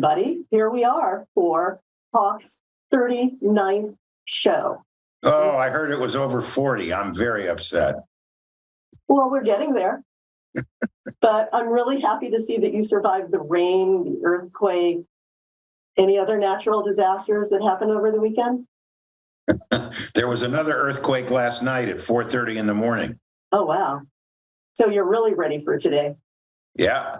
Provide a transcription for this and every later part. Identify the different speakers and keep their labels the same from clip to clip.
Speaker 1: everybody. Here we are for Koch's 39th show.
Speaker 2: Oh, I heard it was over 40. I'm very upset.
Speaker 1: Well, we're getting there. But I'm really happy to see that you survived the rain, the earthquake, any other natural disasters that happened over the weekend?
Speaker 2: There was another earthquake last night at 4:30 in the morning.
Speaker 1: Oh, wow. So you're really ready for today.
Speaker 2: Yeah.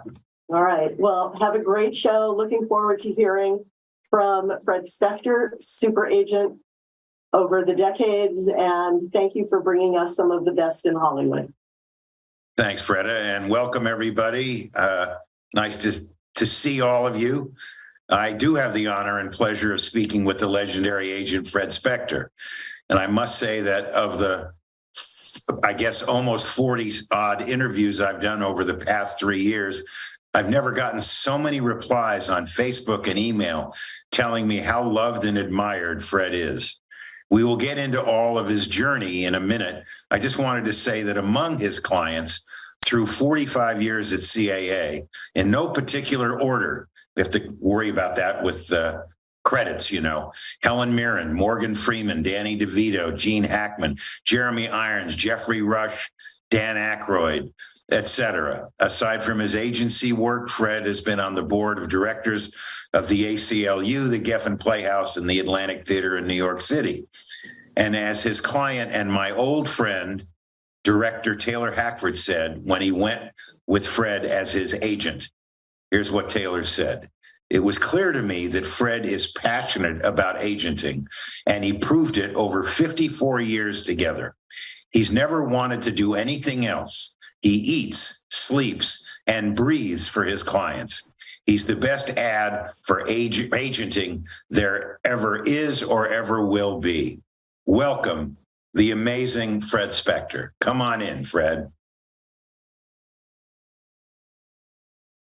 Speaker 1: All right. Well, have a great show. Looking forward to hearing from Fred Specktor, super agent over the decades. And thank you for bringing us some of the best in Hollywood.
Speaker 2: Thanks, Freda, and welcome everybody. Nice to see all of you. I do have the honor and pleasure of speaking with the legendary agent Fred Specktor. And I must say that of the, I guess, almost 40 odd interviews I've done over the past 3 years, I've never gotten so many replies on Facebook and email telling me how loved and admired Fred is. We will get into all of his journey in a minute. I just wanted to say that among his clients, through 45 years at CAA, in no particular order, we have to worry about that with credits, you know, Helen Mirren, Morgan Freeman, Danny DeVito, Gene Hackman, Jeremy Irons, Jeffrey Rush, Dan Aykroyd, etc. Aside from his agency work, Fred has been on the board of directors of the ACLU, the Geffen Playhouse, and the Atlantic Theater in New York City. And as his client and my old friend, director Taylor Hackford, said when he went with Fred as his agent, here's what Taylor said. It was clear to me that Fred is passionate about agenting, and he proved it over 54 years together. He's never wanted to do anything else. He eats, sleeps, and breathes for his clients. He's the best ad for agenting there ever is or ever will be. Welcome, the amazing Fred Specktor. Come on in, Fred.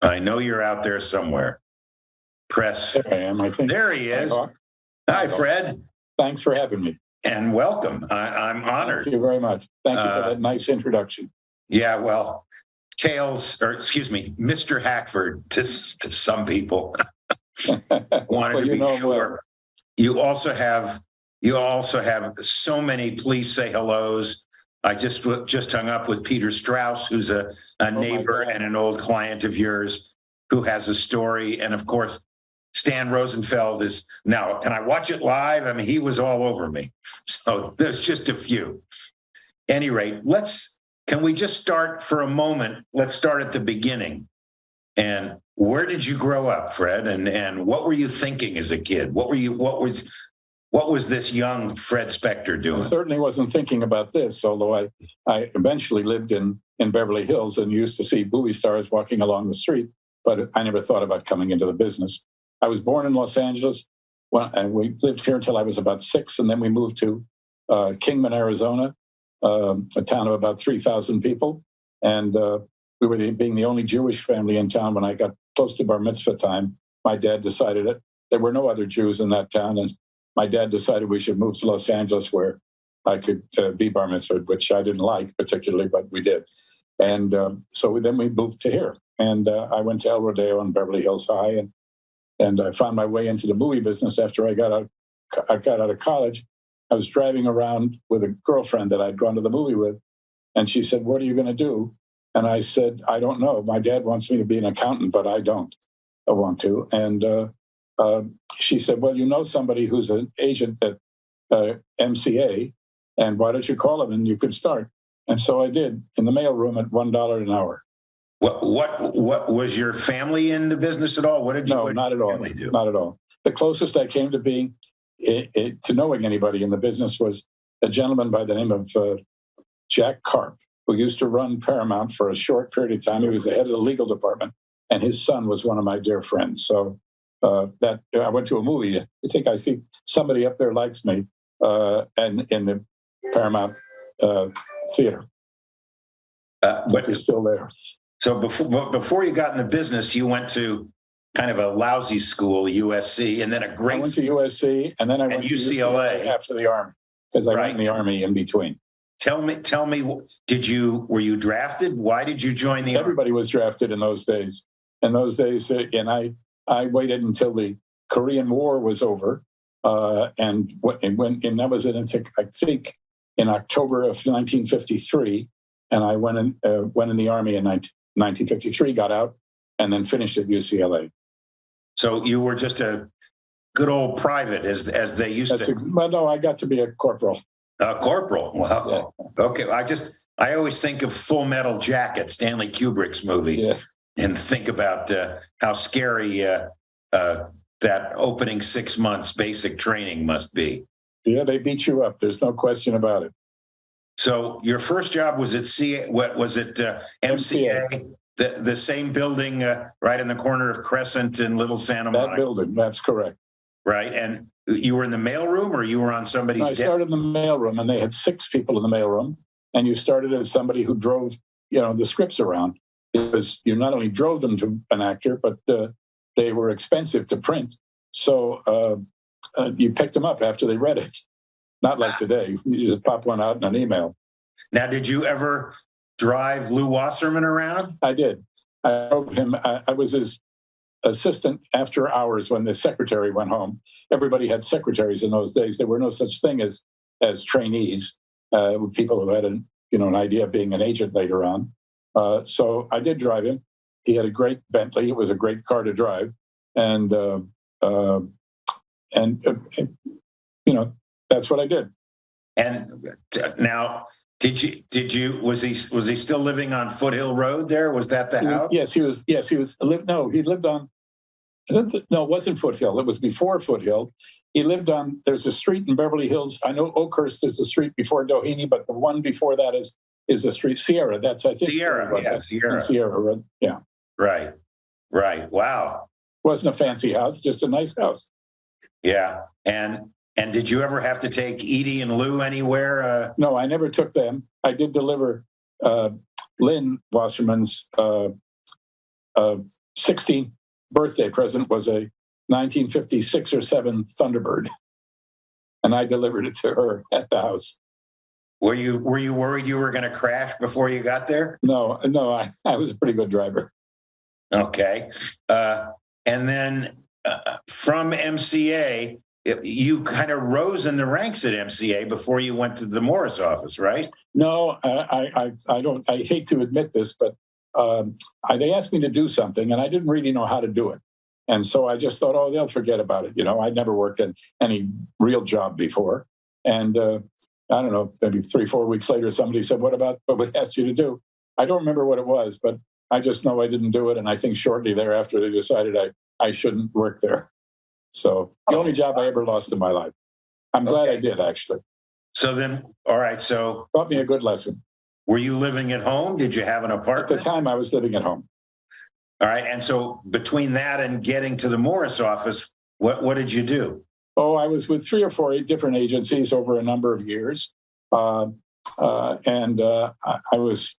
Speaker 2: I know you're out there somewhere. Press.
Speaker 3: There I am, I think.
Speaker 2: There he is. Hi, Fred.
Speaker 3: Thanks for having me.
Speaker 2: And welcome. I'm honored.
Speaker 3: Thank you very much. Thank you for that nice introduction.
Speaker 2: Yeah, well, Mr. Hackford to some people wanted to be sure. You also have so many please say hellos. I just hung up with Peter Strauss, who's a neighbor and an old client of yours who has a story. And of course, Stan Rosenfeld is now, can I watch it live? I mean, he was all over me. So there's just a few. Any rate, can we just start for a moment? Let's start at the beginning. And where did you grow up, Fred? And what were you thinking as a kid? What was this young Fred Specktor doing?
Speaker 3: I certainly wasn't thinking about this, although I eventually lived in Beverly Hills and used to see movie stars walking along the street, but I never thought about coming into the business. I was born in Los Angeles, and we lived here until I was about 6, and then we moved to Kingman, Arizona, a town of about 3,000 people. And we were being the only Jewish family in town. When I got close to bar mitzvah time, my dad decided that there were no other Jews in that town. And my dad decided we should move to Los Angeles where I could be bar mitzvah, which I didn't like particularly, but we did. And so then we moved to here. And I went to El Rodeo on Beverly Hills High, and I found my way into the movie business after I got out of college. I was driving around with a girlfriend that I'd gone to the movie with, and she said, "What are you going to do?" And I said, "I don't know. My dad wants me to be an accountant, but I don't want to." And she said, "Well, you know somebody who's an agent at MCA, and why don't you call him and you could start?" And so I did, in the mailroom at $1 an hour.
Speaker 2: What was your family in the business at all? What did you?
Speaker 3: No, not at all.
Speaker 2: Do?
Speaker 3: Not at all. The closest I came to being to knowing anybody in the business was a gentleman by the name of Jack Karp, who used to run Paramount for a short period of time. He was the head of the legal department, and his son was one of my dear friends. So that I went to a movie. I think I see somebody up there likes me, and in the Paramount theater. But you're still there.
Speaker 2: So before you got in the business, you went to kind of a lousy school, USC, and then a great.
Speaker 3: I went to USC, and then I went to UCLA after the Army, because I went in the Army in between.
Speaker 2: Tell me, were you drafted? Why did you join the Army?
Speaker 3: Everybody was drafted in those days. And I I waited until the Korean War was over, and that was I think in October of 1953, and I went in the Army in 1953, got out, and then finished at UCLA.
Speaker 2: So you were just a good old private, as they used to.
Speaker 3: Well, no, I got to be a corporal.
Speaker 2: Corporal. Wow. Yeah. Okay. I always think of Full Metal Jacket, Stanley Kubrick's movie,
Speaker 3: Yeah.
Speaker 2: and think about how scary that opening 6 months basic training must be.
Speaker 3: Yeah, they beat you up. There's no question about it.
Speaker 2: So your first job was at MCA, the same building right in the corner of Crescent and Little Santa Monica.
Speaker 3: That building, that's correct.
Speaker 2: Right. And you were in the mailroom, or you were on somebody's desk?
Speaker 3: I started in the mailroom, and they had 6 people in the mailroom. And you started as somebody who drove, the scripts around, because you not only drove them to an actor, but they were expensive to print. So you picked them up after they read it. Not like today. You just pop one out in an email.
Speaker 2: Now, did you ever drive Lou Wasserman around?
Speaker 3: I did. I drove him. I was his assistant after hours when the secretary went home. Everybody had secretaries in those days. There were no such thing as trainees, people who had an idea of being an agent later on. So I did drive him. He had a great Bentley. It was a great car to drive, and that's what I did.
Speaker 2: And now, was he still living on Foothill Road there? Was that the house?
Speaker 3: Yes, he was. Yes, he was. No, he lived on. No, it wasn't Foothill. It was before Foothill. He lived on. There's a street in Beverly Hills. I know Oakhurst is the street before Doheny, but the one before that is the street Sierra. That's, I think,
Speaker 2: Sierra. Yeah, Sierra.
Speaker 3: Sierra. Yeah.
Speaker 2: Right. Wow.
Speaker 3: Wasn't a fancy house, just a nice house.
Speaker 2: Yeah. And did you ever have to take Edie and Lou anywhere?
Speaker 3: No, I never took them. I did deliver Lynn Wasserman's 16th birthday present was a 1956 or 7 Thunderbird, and I delivered it to her at the house.
Speaker 2: Were you worried you were going to crash before you got there?
Speaker 3: No, I was a pretty good driver.
Speaker 2: Okay. And then from MCA, you kind of rose in the ranks at MCA before you went to the Morris office, right?
Speaker 3: No, I don't. I hate to admit this, but they asked me to do something, and I didn't really know how to do it. And so I just thought, oh, they'll forget about it. I'd never worked in any real job before. And I don't know, maybe 3-4 weeks later, somebody said, what about what we asked you to do? I don't remember what it was, but I just know I didn't do it. And I think shortly thereafter, they decided I shouldn't work there. So the only job I ever lost in my life. I'm glad I did, actually.
Speaker 2: So then, all right. So
Speaker 3: taught me a good lesson.
Speaker 2: Were you living at home? Did you have an apartment?
Speaker 3: At the time, I was living at home.
Speaker 2: All right. And so between that and getting to the Morris office, what did you do?
Speaker 3: Oh, I was with 3 or 4 different agencies over a number of years. I was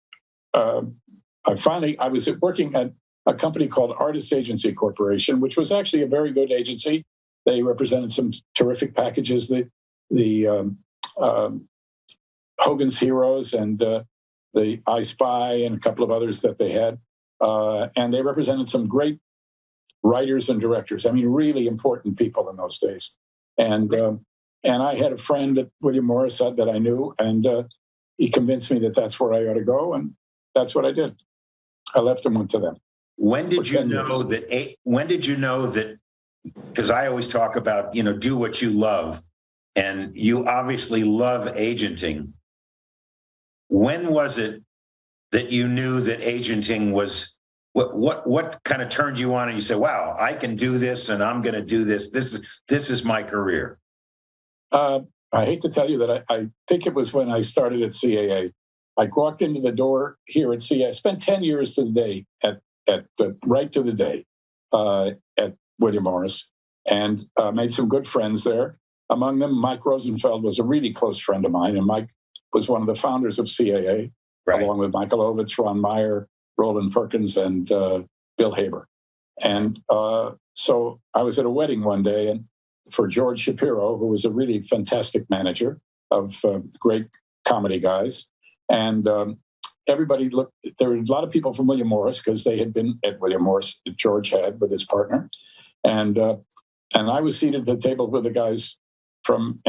Speaker 3: working at a company called Artist Agency Corporation, which was actually a very good agency. They represented some terrific packages, the Hogan's Heroes and the I Spy and a couple of others that they had. And they represented some great writers and directors. I mean, really important people in those days. And I had a friend at William Morris that I knew, and he convinced me that that's where I ought to go, and that's what I did. I left and went to them.
Speaker 2: When did you know that? Because I always talk about, do what you love, and you obviously love agenting. When was it that you knew that agenting was what kind of turned you on and you said, wow, I can do this and I'm going to do this. This is my career.
Speaker 3: I hate to tell you that I think it was when I started at CAA. I walked into the door here at CAA. I spent 10 years to the day right to the day at William Morris, and made some good friends there. Among them, Mike Rosenfeld was a really close friend of mine, and Mike was one of the founders of CAA, right, along with Michael Ovitz, Ron Meyer, Roland Perkins, and Bill Haber. And so I was at a wedding one day, and for George Shapiro, who was a really fantastic manager of great comedy guys. And everybody looked, there were a lot of people from William Morris because they had been at William Morris, George had with his partner. And I was seated at the table with the guys from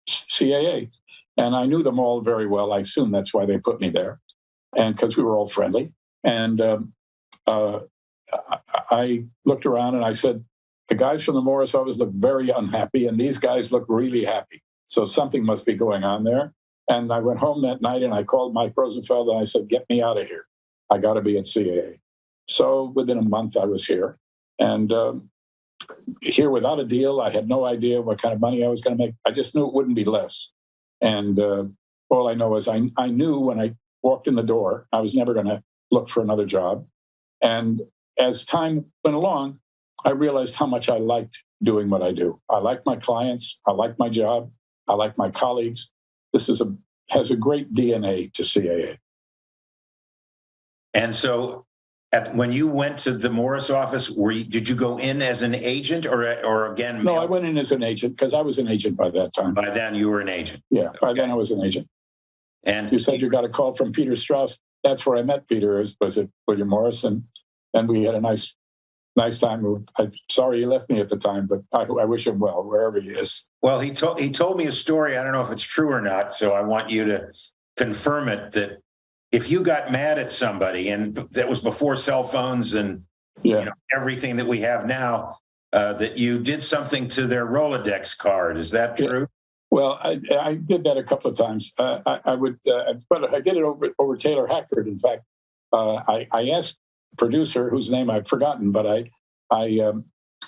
Speaker 3: CAA, and I knew them all very well. I assume that's why they put me there, and because we were all friendly. And I looked around and I said, the guys from the Morris office look very unhappy, and these guys look really happy. So something must be going on there. And I went home that night and I called Mike Rosenfeld and I said, get me out of here. I got to be at CAA. So within a month, I was here. And here without a deal, I had no idea what kind of money I was going to make. I just knew it wouldn't be less. And all I know is I knew when I walked in the door, I was never going to look for another job. And as time went along, I realized how much I liked doing what I do. I like my clients. I like my job. I like my colleagues. This has a great DNA to CAA.
Speaker 2: And so when you went to the Morris office, did you go in as an agent or again?
Speaker 3: No, I went in as an agent because I was an agent by that time.
Speaker 2: By then you were an agent.
Speaker 3: Yeah, by then I was an agent.
Speaker 2: And
Speaker 3: you said you got a call from Peter Strauss. That's where I met Peter, was at William Morris. And we had a nice time. I'm sorry he left me at the time, but I wish him well, wherever he is.
Speaker 2: Well, he told me a story. I don't know if it's true or not. So I want you to confirm it, that if you got mad at somebody, and that was before cell phones and everything that we have now, that you did something to their Rolodex card. Is that true?
Speaker 3: Yeah. Well, I did that a couple of times. I would, but I did it over Taylor Hackford. In fact, I asked the producer, whose name I've forgotten, but I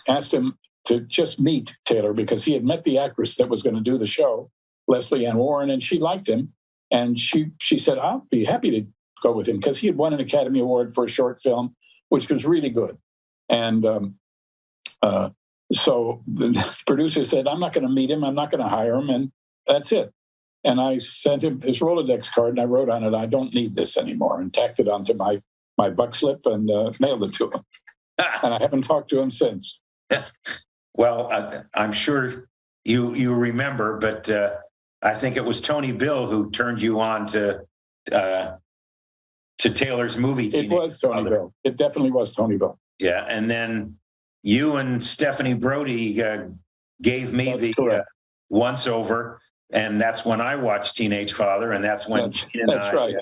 Speaker 3: asked him to just meet Taylor because he had met the actress that was going to do the show, Leslie Ann Warren, and she liked him. And she said, I'll be happy to go with him because he had won an Academy Award for a short film, which was really good. And so the producer said, I'm not going to meet him. I'm not going to hire him. And that's it. And I sent him his Rolodex card and I wrote on it, I don't need this anymore, and tacked it onto my buck slip and mailed it to him. And I haven't talked to him since.
Speaker 2: Well, I'm sure you remember, but I think it was Tony Bill who turned you on to Taylor's movie.
Speaker 3: It was Tony Bill. It definitely was Tony Bill.
Speaker 2: Yeah, and then you and Stephanie Brody gave me the once over, and that's when I watched Teenage Father, and that's when
Speaker 3: that's right.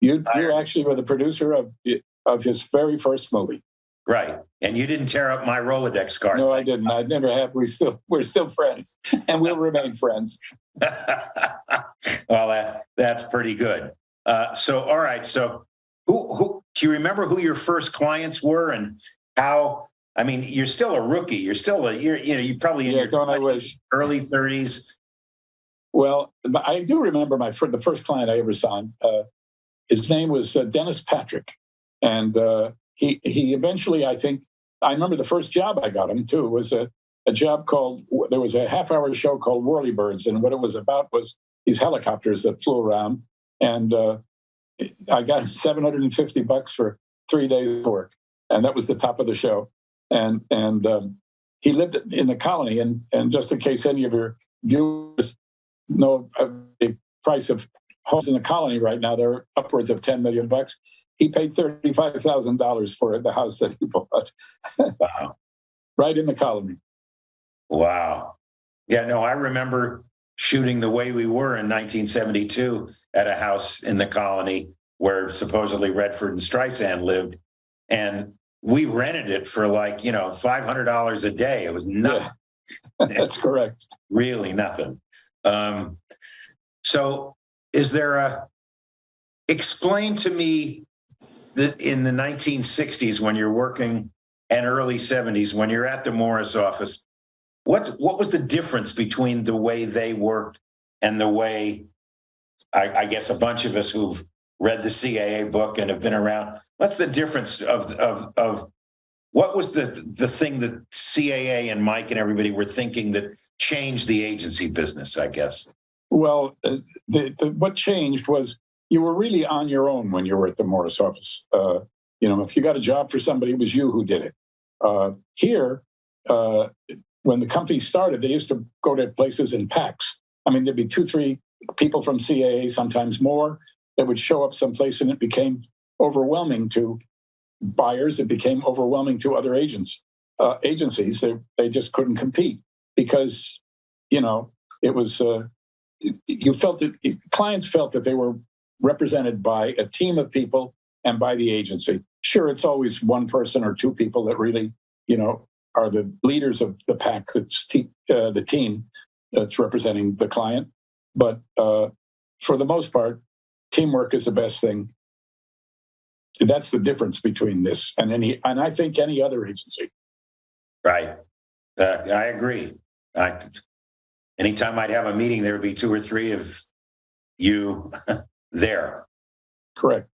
Speaker 3: You actually were the producer of his very first movie.
Speaker 2: Right, and you didn't tear up my Rolodex card.
Speaker 3: No, I didn't. I never have. We're still friends, and we'll remain friends.
Speaker 2: Well, that's pretty good. So, all right. So, who do you remember who your first clients were, and how? I mean, you're still a rookie. You're still you probably in your early 30s.
Speaker 3: Well, I do remember the first client I ever signed. His name was Dennis Patrick, and he eventually, I remember the first job I got him too was a job there was a half-hour show called Whirlybirds, and what it was about was these helicopters that flew around, and I got $750 for 3 days of work, and that was the top of the show. And he lived in the colony, and just in case any of your viewers know the price of homes in the colony right now, they're upwards of $10 million. He paid $35,000 for the house that he bought.
Speaker 2: Wow.
Speaker 3: Right in the colony.
Speaker 2: Wow. Yeah, no, I remember shooting The Way We Were in 1972 at a house in the colony where supposedly Redford and Streisand lived. And we rented it for $500 a day. It was nothing.
Speaker 3: Yeah, that's correct.
Speaker 2: Really nothing. So is there explain to me that in the 1960s, when you're working, and early 70s, when you're at the Morris office, what was the difference between the way they worked and the way, I guess, a bunch of us who've read the CAA book and have been around, what's the difference of what was the thing that CAA and Mike and everybody were thinking that changed the agency business, I guess? Well,
Speaker 3: what changed was you were really on your own when you were at the Morris office. If you got a job for somebody, it was you who did it. Here, when the company started, they used to go to places in packs. I mean, there'd be 2-3 people from CAA, sometimes more, that would show up someplace, and it became overwhelming to buyers. It became overwhelming to other agents. agencies, they just couldn't compete because, it was, you felt that clients felt that they were represented by a team of people and by the agency. Sure, it's always one person or two people that really, are the leaders of the pack that's the team that's representing the client. But for the most part, teamwork is the best thing. That's the difference between this and I think any other agency.
Speaker 2: Right. I agree. Anytime I'd have a meeting, there would be two or three of you there.
Speaker 3: Correct.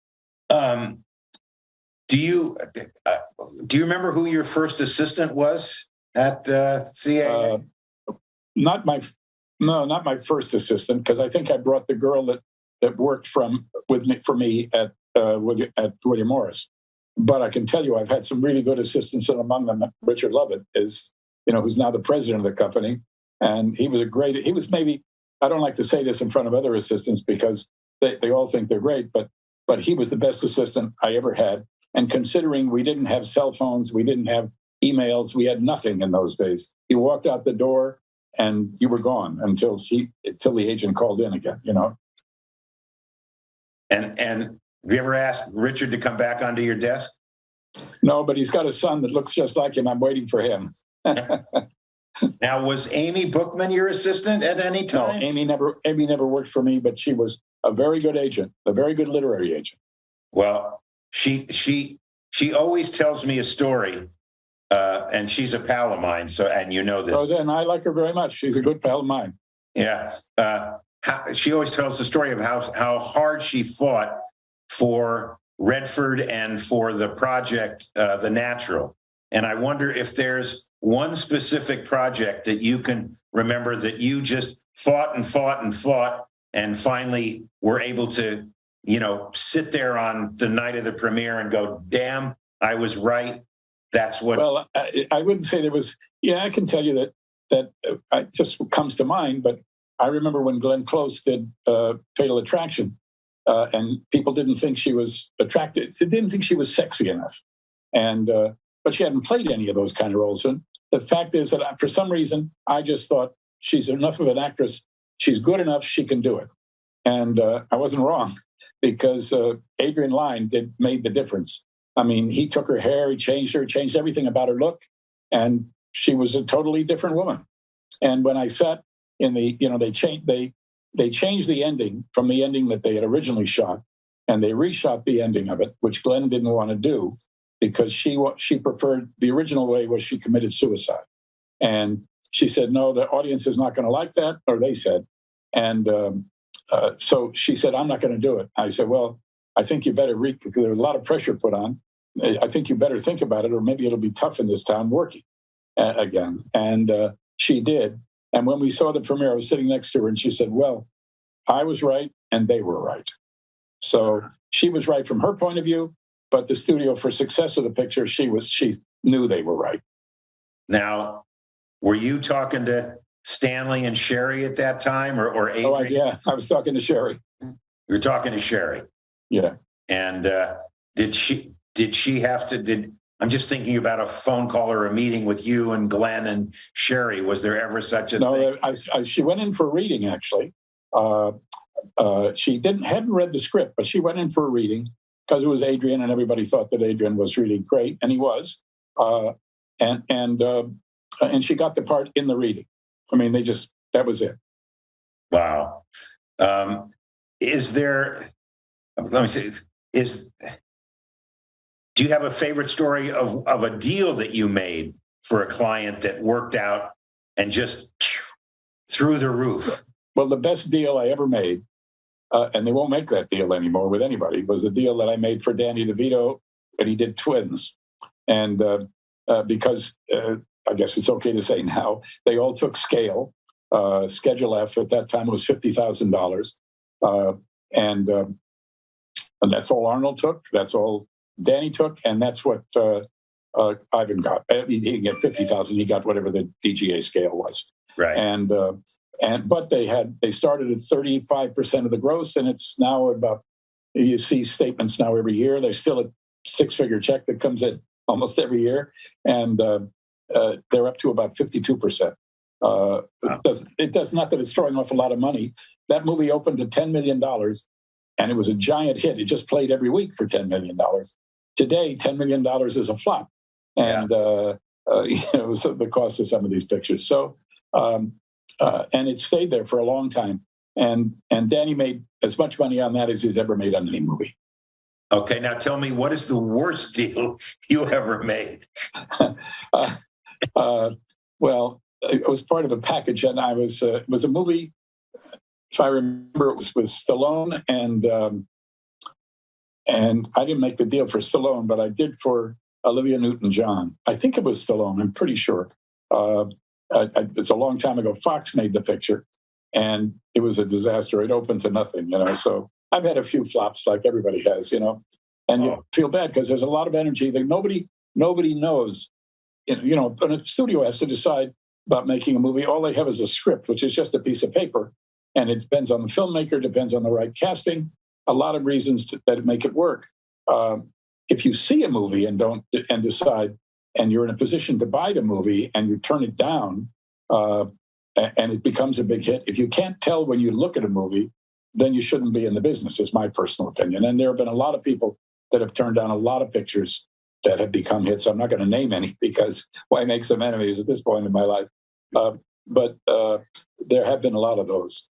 Speaker 2: Do you remember who your first assistant was at CAA?
Speaker 3: Not my first assistant, because I think I brought the girl that worked for me at William Morris. But I can tell you, I've had some really good assistants, and among them, Richard Lovett is, who's now the president of the company, and he was maybe, I don't like to say this in front of other assistants because they all think they're great, but he was the best assistant I ever had. And considering we didn't have cell phones, we didn't have emails, we had nothing in those days. You walked out the door and you were gone until the agent called in again,
Speaker 2: And have you ever asked Richard to come back onto your desk?
Speaker 3: No, but he's got a son that looks just like him. I'm waiting for him.
Speaker 2: Now, was Amy Bookman your assistant at any time?
Speaker 3: No, Amy never worked for me, but she was a very good agent, a very good literary agent.
Speaker 2: Well, she always tells me a story, and she's a pal of mine. So, and you know this.
Speaker 3: Oh, then I like her very much. She's a good pal of mine.
Speaker 2: Yeah. She always tells the story of how hard she fought for Redford and for the project, The Natural. And I wonder if there's one specific project that you can remember that you just fought and fought and fought and finally were able to, sit there on the night of the premiere and go, damn, I was right. That's what.
Speaker 3: Well, I wouldn't say there was. Yeah, I can tell you that just comes to mind. But I remember when Glenn Close did Fatal Attraction, and people didn't think she was attractive. They didn't think she was sexy enough, and but she hadn't played any of those kind of roles. And the fact is that for some reason, I just thought she's enough of an actress. She's good enough. She can do it. And I wasn't wrong, because Adrian Lyne made the difference. I mean, he took her hair, he changed her, changed everything about her look, and she was a totally different woman. And when I sat in the, they changed the ending from the ending that they had originally shot, and they reshot the ending of it, which Glenn didn't want to do because she preferred the original way was she committed suicide. And she said, no, the audience is not going to like that, or they said. And so she said, I'm not going to do it. I said, well, I think you better because there was a lot of pressure put on. I think you better think about it, or maybe it'll be tough in this town working again. And she did. And when we saw the premiere, I was sitting next to her, and she said, well, I was right and they were right. So she was right from her point of view, but the studio, for success of the picture, she knew they were right.
Speaker 2: Now, were you talking to Stanley and Sherry at that time, or Adrian?
Speaker 3: Oh, yeah, I was talking to Sherry.
Speaker 2: You were talking to Sherry.
Speaker 3: Yeah.
Speaker 2: And did she have to, I'm just thinking about a phone call or a meeting with you and Glenn and Sherry. Was there ever such a thing?
Speaker 3: No, she went in for a reading, actually. She hadn't read the script, but she went in for a reading because it was Adrian, and everybody thought that Adrian was really great, and he was. And she got the part in the reading. I mean, that was it.
Speaker 2: Wow. Let me see, do you have a favorite story of a deal that you made for a client that worked out and just through the roof?
Speaker 3: Well, the best deal I ever made, and they won't make that deal anymore with anybody, was the deal that I made for Danny DeVito when he did Twins. And because I guess it's okay to say now, they all took scale. Schedule F at that time was $50,000. And that's all Arnold took. That's all Danny took. And that's what Ivan got. He didn't get 50,000. He got whatever the DGA scale was.
Speaker 2: Right.
Speaker 3: But they started at 35% of the gross, and it's now about, you see statements now every year. There's still a 6-figure check that comes in almost every year. And they're up to about 52%. It does not that it's throwing off a lot of money. That movie opened at $10 million, and it was a giant hit. It just played every week for $10 million. Today, $10 million is a flop, and it was the cost of some of these pictures. So, and it stayed there for a long time. And Danny made as much money on that as he's ever made on any movie.
Speaker 2: Okay, now tell me, what is the worst deal you ever made?
Speaker 3: Well, it was part of a package, and it was a movie. If I remember, it was with Stallone, and I didn't make the deal for Stallone, but I did for Olivia Newton-John. I think it was Stallone. I'm pretty sure. It's a long time ago. Fox made the picture, and it was a disaster. It opened to nothing, So I've had a few flops, like everybody has, and you feel bad because there's a lot of energy that nobody knows. But a studio has to decide about making a movie. All they have is a script, which is just a piece of paper, and it depends on the filmmaker, depends on the right casting, a lot of reasons that make it work. If you see a movie and decide, and you're in a position to buy the movie and you turn it down, and it becomes a big hit. If you can't tell when you look at a movie, then you shouldn't be in the business, is my personal opinion. And there have been a lot of people that have turned down a lot of pictures that have become hits. I'm not going to name any because why make some enemies at this point in my life? But there have been a lot of those.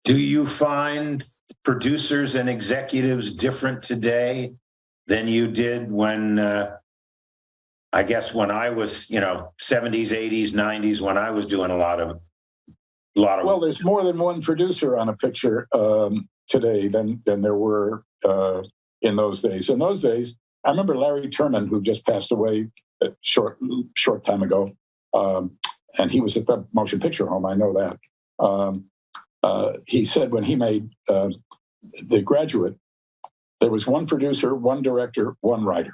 Speaker 2: Do you find producers and executives different today than you did when, I guess, when I was, 70s, 80s, 90s, when I was doing a lot of. Well, there's more than one producer on a picture today than there were in those days. In those days, I remember Larry Terman, who just passed away a short time ago, and he was at the Motion Picture Home. I know that. He said when he made The Graduate, there was one producer, one director, one writer.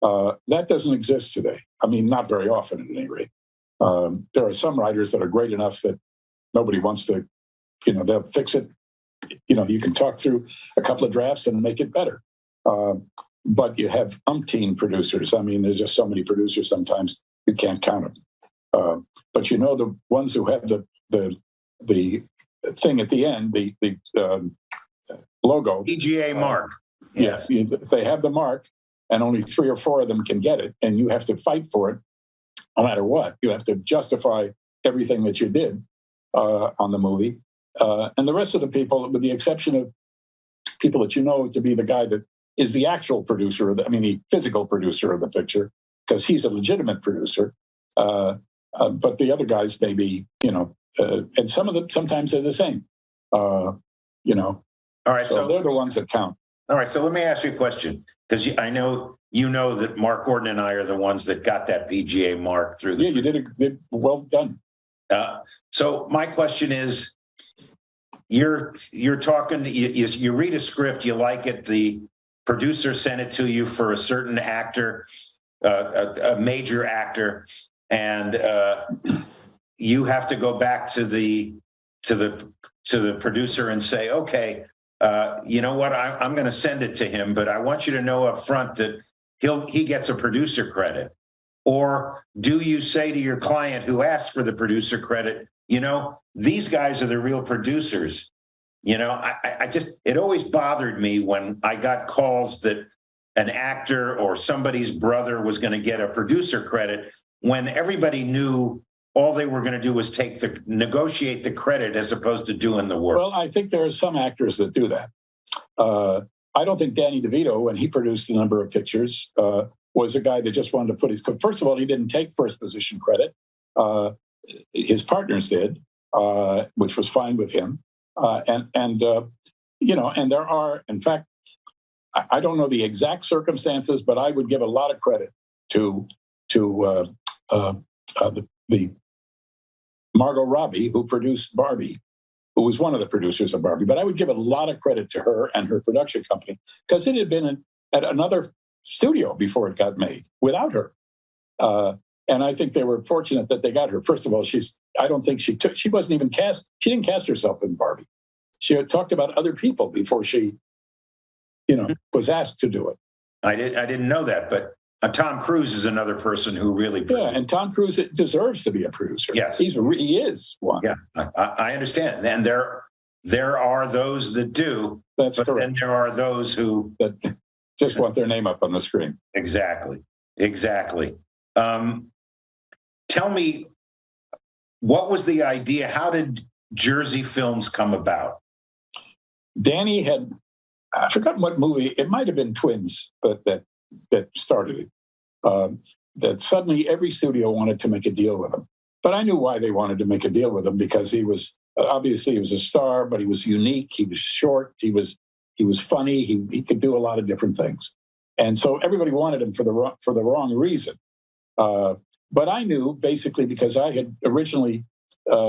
Speaker 2: That doesn't exist today. I mean, not very often at any rate. There are some writers that are great enough that nobody wants to, they'll fix it. You can talk through a couple of drafts and make it better. But you have umpteen producers. I mean, there's just so many producers sometimes you can't count them. But the ones who have the thing at the end, the logo. PGA mark.
Speaker 3: Yes. If they have the mark and only 3 or 4 of them can get it, and you have to fight for it no matter what. You have to justify everything that you did on the movie. And the rest of the people, with the exception of people that to be the guy that is the actual producer, the physical producer of the picture, because he's a legitimate producer. But the other guys may be, and some of them, sometimes they're the same, All right. So they're the ones that count.
Speaker 2: All right. So let me ask you a question, because I know that Mark Gordon and I are the ones that got that PGA mark through.
Speaker 3: You did well done.
Speaker 2: So my question is, you're talking, you read a script, you like it, the producer sent it to you for a certain actor, a major actor, and you have to go back to the producer and say, okay, you know what, I'm going to send it to him, but I want you to know up front that he gets a producer credit. Or do you say to your client who asks for the producer credit, these guys are the real producers? It always bothered me when I got calls that an actor or somebody's brother was going to get a producer credit when everybody knew all they were going to do was negotiate the credit as opposed to doing the work.
Speaker 3: Well, I think there are some actors that do that. I don't think Danny DeVito, when he produced a number of pictures, was a guy that just wanted to put his. First of all, he didn't take first position credit. His partners did, which was fine with him. And there are, in fact, I don't know the exact circumstances, but I would give a lot of credit to the Margot Robbie, who produced Barbie, who was one of the producers of Barbie. But I would give a lot of credit to her and her production company because it had been at another studio before it got made without her. And I think they were fortunate that they got her. First of all, I don't think she wasn't even cast. She didn't cast herself in Barbie. She had talked about other people before she, was asked to do it.
Speaker 2: I didn't know that, but Tom Cruise is another person who really.
Speaker 3: Yeah, and Tom Cruise deserves to be a producer.
Speaker 2: Yes,
Speaker 3: he is one.
Speaker 2: Yeah, I understand, and there are those that do.
Speaker 3: That's
Speaker 2: but
Speaker 3: correct.
Speaker 2: Then there are those who
Speaker 3: that just want their name up on the screen.
Speaker 2: Exactly. Tell me, what was the idea? How did Jersey Films come about?
Speaker 3: Danny had, I forgot what movie, it might have been Twins, but that started it. That suddenly every studio wanted to make a deal with him. But I knew why they wanted to make a deal with him, because he was obviously he was a star, but he was unique. He was short. He was funny. He could do a lot of different things, and so everybody wanted him for the wrong reason. But I knew, basically, because I had originally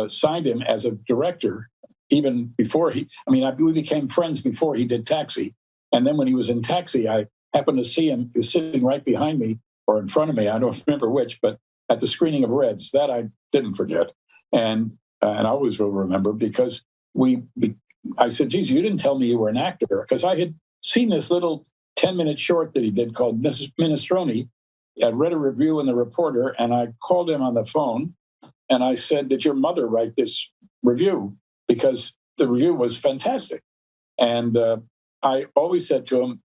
Speaker 3: signed him as a director even before we became friends before he did Taxi, and then when he was in Taxi, I happened to see him. He was sitting right behind me or in front of me. I don't remember which, but at the screening of Reds, that I didn't forget. And I always will remember, because I said, geez, you didn't tell me you were an actor, because I had seen this little 10-minute short that he did called Mrs. Minestrone. I read a review in the Reporter, and I called him on the phone, and I said, did your mother write this review? Because the review was fantastic. And I always said to him,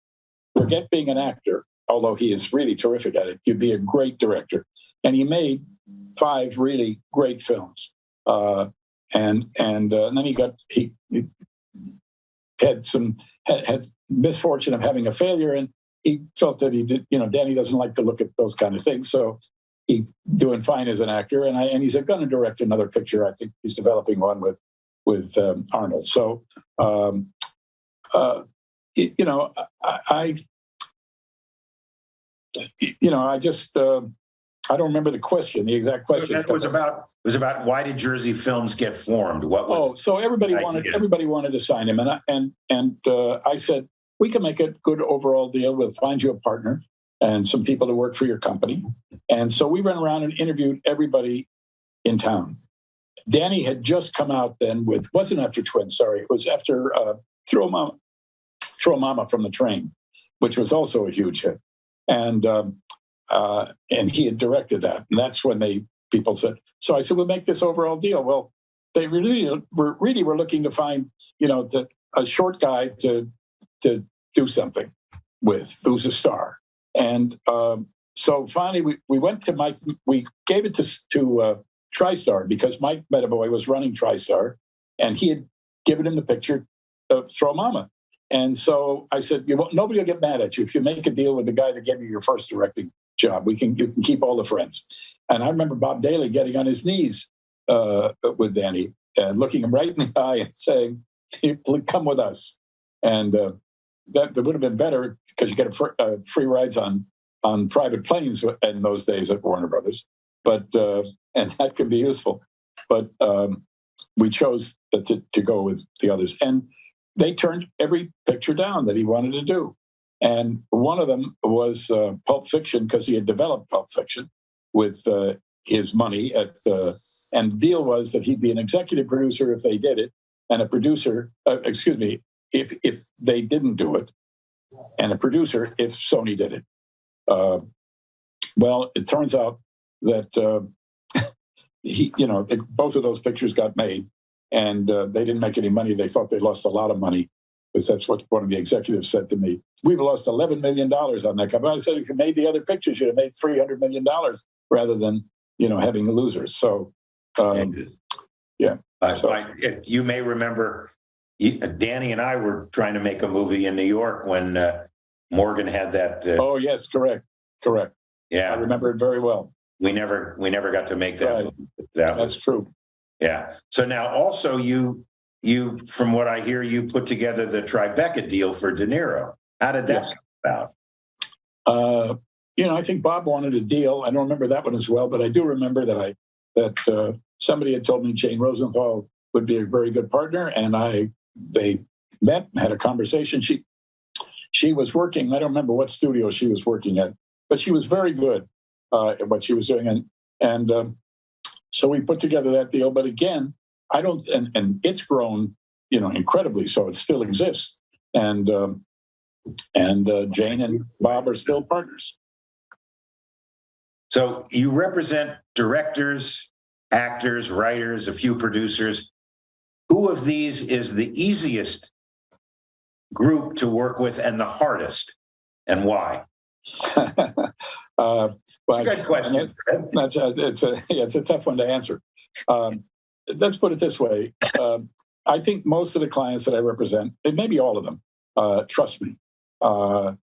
Speaker 3: forget being an actor, although he is really terrific at it. You'd be a great director. And he made 5 really great films. And then he had misfortune of having a failure, and he felt that he did. Danny doesn't like to look at those kind of things, so he doing fine as an actor. And he's going to direct another picture. I think he's developing one with Arnold. So I just. I don't remember the exact question.
Speaker 2: It was about why did Jersey Films get formed? What was?
Speaker 3: So everybody wanted to sign him, and I said, we can make a good overall deal. We'll find you a partner and some people to work for your company. And so we went around and interviewed everybody in town. Danny had just come out then wasn't after Twins, sorry, it was after Throw Mama from the Train, which was also a huge hit, and he had directed that, and that's when people said. So I said, we'll make this overall deal. Well, they really were looking to find a short guy to do something with, who's a star, and so finally we went to Mike. We gave it to TriStar, because Mike Metaboy was running TriStar, and he had given him the picture of Throw Mama. And so I said, nobody will get mad at you if you make a deal with the guy that gave you your first directing job. You can keep all the friends. And I remember Bob Daly getting on his knees with Danny, looking him right in the eye and saying, come with us. And that would have been better, because you get free rides on private planes in those days at Warner Brothers. But and that could be useful. But we chose to go with the others. And they turned every picture down that he wanted to do. And one of them was Pulp Fiction, because he had developed Pulp Fiction with his money. And the deal was that he'd be an executive producer if they did it, and a producer, if they didn't do it, and a producer if Sony did it. Well, it turns out that both of those pictures got made, and they didn't make any money. They thought they lost a lot of money, because that's what one of the executives said to me. We've lost $11 million on that company. I said, if you made the other pictures, you'd have made $300 million rather than, having losers. So, yeah.
Speaker 2: You may remember, Danny and I were trying to make a movie in New York when Morgan had that.
Speaker 3: Oh, yes, correct. Yeah. I remember it very well.
Speaker 2: We never got to make that movie.
Speaker 3: That's true.
Speaker 2: Yeah. So now also you, from what I hear, you put together the Tribeca deal for De Niro. How did that come about?
Speaker 3: I think Bob wanted a deal. I don't remember that one as well, but I do remember that somebody had told me Jane Rosenthal would be a very good partner, and they met and had a conversation. She was working. I don't remember what studio she was working at, but she was very good at what she was doing, and so we put together that deal. But again, and it's grown, incredibly. So it still exists, and Jane and Bob are still partners.
Speaker 2: So you represent directors, actors, writers, a few producers. Who of these is the easiest group to work with and the hardest, and why? Good question, Fred.
Speaker 3: It's a tough one to answer. Let's put it this way. I think most of the clients that I represent, and maybe all of them, trust me. I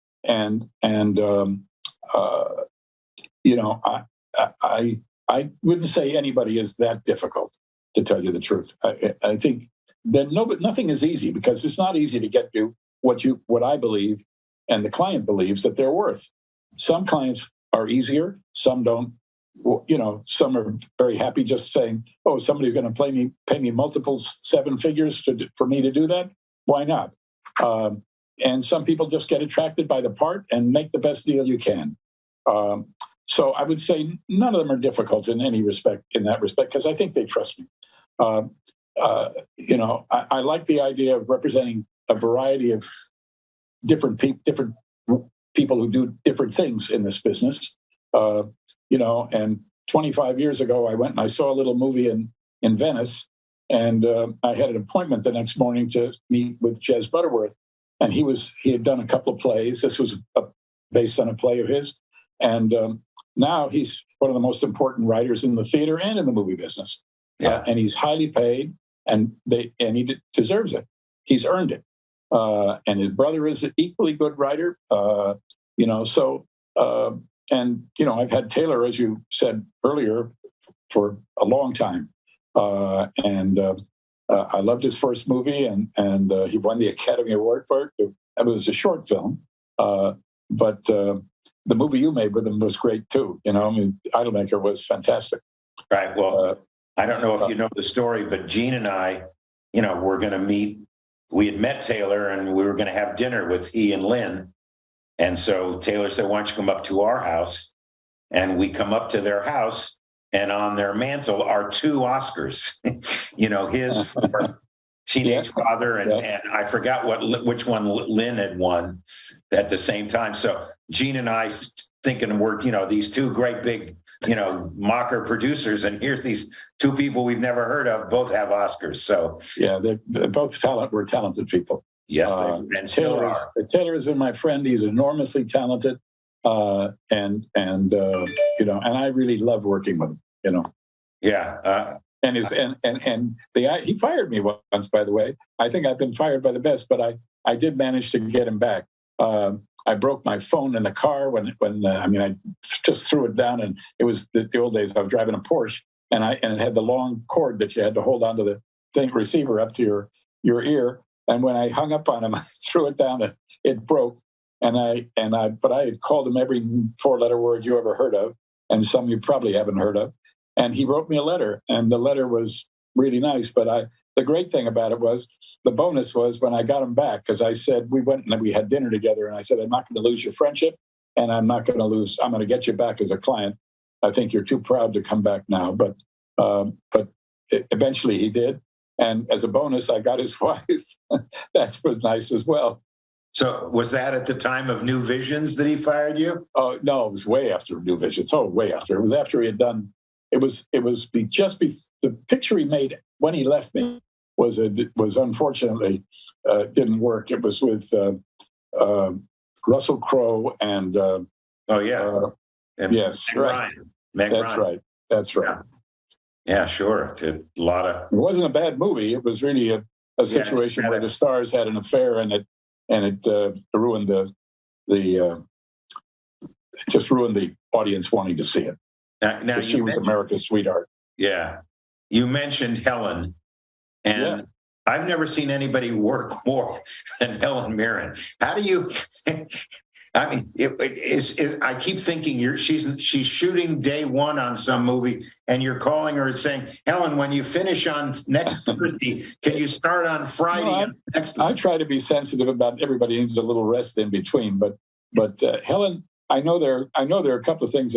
Speaker 3: wouldn't say anybody is that difficult, to tell you the truth. I think that nothing is easy, because it's not easy to get you what I believe and the client believes that they're worth. Some clients are easier, some don't. Some are very happy just saying, "Oh, somebody's going to pay me multiple seven figures for me to do that. Why not?" And some people just get attracted by the part and make the best deal you can. So I would say none of them are difficult in that respect, because I think they trust me. I like the idea of representing a variety of different people who do different things in this business. And 25 years ago, I went and I saw a little movie in Venice, and I had an appointment the next morning to meet with Jez Butterworth, and he had done a couple of plays. This was based on a play of his, and now he's one of the most important writers in the theater and in the movie business.
Speaker 2: Yeah.
Speaker 3: And he's highly paid, and he deserves it. He's earned it. And his brother is an equally good writer. I've had Taylor, as you said earlier, for a long time. I loved his first movie, and he won the Academy Award for it. It was a short film, but the movie you made with him was great too. Idolmaker was fantastic.
Speaker 2: Right. Well, I don't know if you know the story, but Gene and I, we're going to meet. We had met Taylor, and we were going to have dinner with he and Lynn. And so Taylor said, "Why don't you come up to our house?" And we come up to their house, and on their mantle are two Oscars. His for Teenage Father, and I forgot which one Lynn had won at the same time. So Gene and I thinking we're these two great big mocker producers, and here's these two people we've never heard of, both have Oscars. So
Speaker 3: yeah, they're both were talented people.
Speaker 2: Yes, and still are.
Speaker 3: Taylor has been my friend. He's enormously talented, and I really love working with him.
Speaker 2: Yeah.
Speaker 3: He fired me once, by the way. I think I've been fired by the best, but I did manage to get him back. I broke my phone in the car when I just threw it down, and it was the old days. I was driving a Porsche, and it had the long cord that you had to hold onto the receiver up to your ear. And when I hung up on him, I threw it down, and it broke. But I had called him every four-letter word you ever heard of, and some you probably haven't heard of. And he wrote me a letter, and the letter was really nice. But the great thing about it was, the bonus was when I got him back, because I said, we went and we had dinner together, and I said, "I'm not going to lose your friendship, and I'm going to get you back as a client. I think you're too proud to come back now." But eventually he did. And as a bonus, I got his wife. That was nice as well.
Speaker 2: So was that at the time of New Visions that he fired you?
Speaker 3: Oh, no, it was way after New Visions. Oh, way after. It was after he had done. The picture he made when he left me was unfortunately didn't work. It was with Russell Crowe and yes,
Speaker 2: Meg
Speaker 3: right.
Speaker 2: Meg Ryan.
Speaker 3: That's right.
Speaker 2: Yeah, sure. A lot of.
Speaker 3: It wasn't a bad movie. It was really a situation where the stars had an affair, and it ruined just ruined the audience wanting to see it.
Speaker 2: Now
Speaker 3: she was America's sweetheart.
Speaker 2: Yeah, you mentioned Helen, and I've never seen anybody work more than Helen Mirren. How do you? I mean, I keep thinking she's shooting day one on some movie, and you're calling her and saying, "Helen, when you finish on next Thursday, can you start on Friday?"
Speaker 3: I try to be sensitive about everybody needs a little rest in between, but Helen, I know there are a couple of things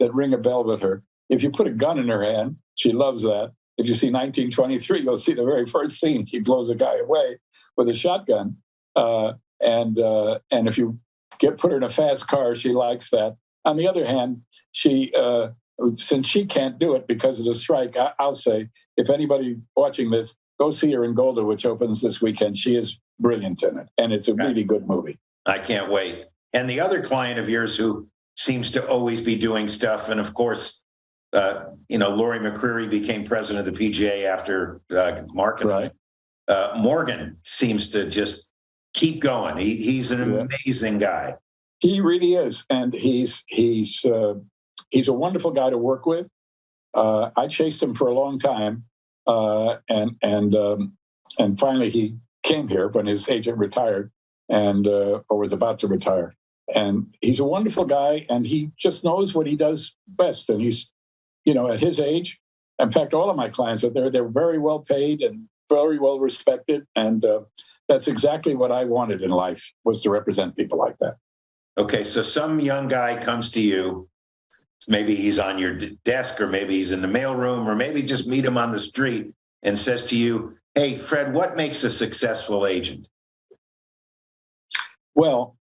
Speaker 3: that ring a bell with her. If you put a gun in her hand, she loves that. If you see 1923, you'll see the very first scene. She blows a guy away with a shotgun, and if you put her in a fast car, she likes that. on the other hand, she since she can't do it because of the strike, I'll say, if anybody watching this, go see her in Golda, which opens this weekend. She is brilliant in it, and it's a really good movie.
Speaker 2: I can't wait. And the other client of yours who seems to always be doing stuff, and of course, Laurie McCreary became president of the PGA after Mark and
Speaker 3: Right.
Speaker 2: Morgan seems to just keep going. He's an amazing guy.
Speaker 3: He really is, and he's a wonderful guy to work with. I chased him for a long time, and finally he came here when his agent retired, or was about to retire. And he's a wonderful guy, and he just knows what he does best. And he's, at his age, in fact, all of my clients are there. They're very well paid and very well respected, and that's exactly what I wanted in life, was to represent people like that.
Speaker 2: Okay, so some young guy comes to you. Maybe he's on your desk, or maybe he's in the mailroom, or maybe just meet him on the street and says to you, "Hey, Fred, what makes a successful agent?"
Speaker 3: Well,